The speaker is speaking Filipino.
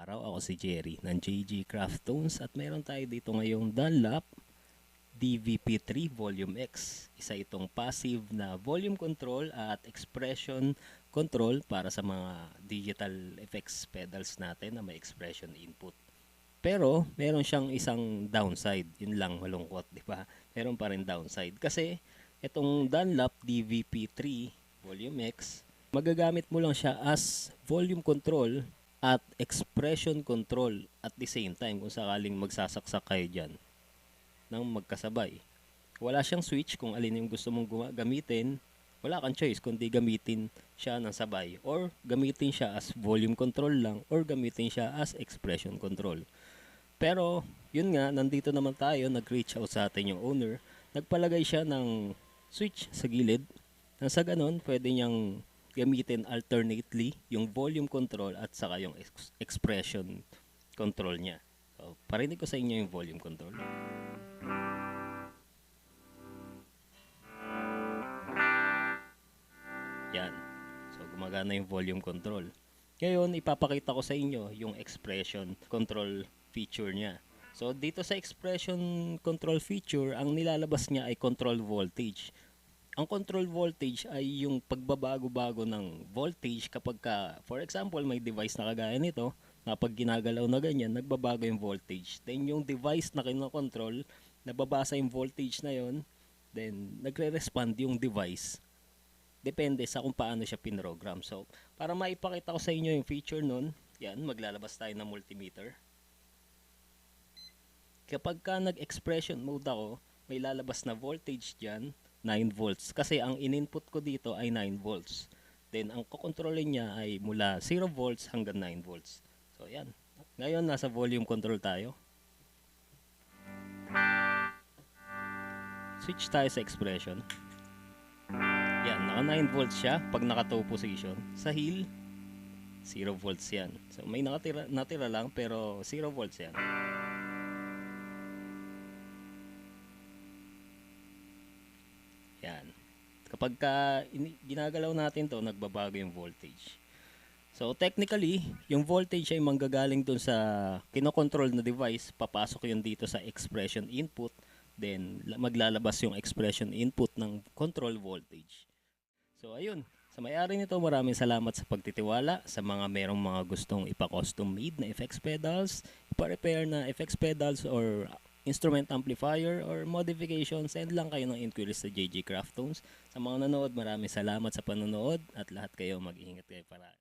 araw, ako si Jerry ng JG Craft Tones at meron tayo dito ngayong Dunlop DVP3 Volume X. Isa itong passive na volume control at expression control para sa mga digital effects pedals natin na may expression input. Pero meron siyang isang downside, yun lang malungkot, di ba? Meron pa rin downside kasi itong Dunlop DVP3 Volume X, magagamit mo lang siya as volume control at expression control at the same time kung sakaling magsasaksak kayo dyan ng magkasabay. Wala siyang switch kung alin yung gusto mong gamitin. Wala kang choice kundi gamitin siya ng sabay or gamitin siya as volume control lang or gamitin siya as expression control. Pero yun nga, nandito naman tayo, nag-reach out sa atin yung owner. Nagpalagay siya ng switch sa gilid. Nang sa ganun, pwede niyang gamitin alternately yung volume control at saka yung expression control niya. So, parinig ko sa inyo yung volume control. Yan. So, gumagana yung volume control. Ngayon, ipapakita ko sa inyo yung expression control feature niya. So, dito sa expression control feature, ang nilalabas niya ay control voltage. Ang control voltage ay yung pagbabago-bago ng voltage kapag ka, for example, may device na kagaya nito, na pag ginagalaw na ganyan, nagbabago yung voltage. Then yung device na kinokontrol, nababasa yung voltage na yon, then nagre-respond yung device. Depende sa kung paano siya pinrogram. So, para maipakita ko sa inyo yung feature nun, yan, maglalabas tayo ng multimeter. Kapag ka nag-expression mode ako, may lalabas na voltage dyan, 9 volts. Kasi ang in-input ko dito ay 9 volts. Then, ang kukontrolin niya ay mula 0 volts hanggang 9 volts. So, yan. Ngayon, nasa volume control tayo. Switch tayo sa expression. Yan, naka 9 volts siya pag naka 2 position. Sa heel, 0 volts yan. So, may natira lang pero 0 volts yan. Yan. Kapag ginagalaw natin to, nagbabago yung voltage. So, technically, yung voltage ay manggagaling dun sa kinokontrol na device. Papasok yun dito sa expression input. Then, maglalabas yung expression input ng control voltage. So, ayun. Sa may-ari nito, maraming salamat sa pagtitiwala. Sa mga merong mga gustong ipa-custom made na effects pedals, ipa-repair na effects pedals or instrument amplifier or modification, send lang kayo ng inquiries sa JG Craft Tones. Sa mga nanood, maraming salamat sa panonood at lahat kayo mag-iingat kayo para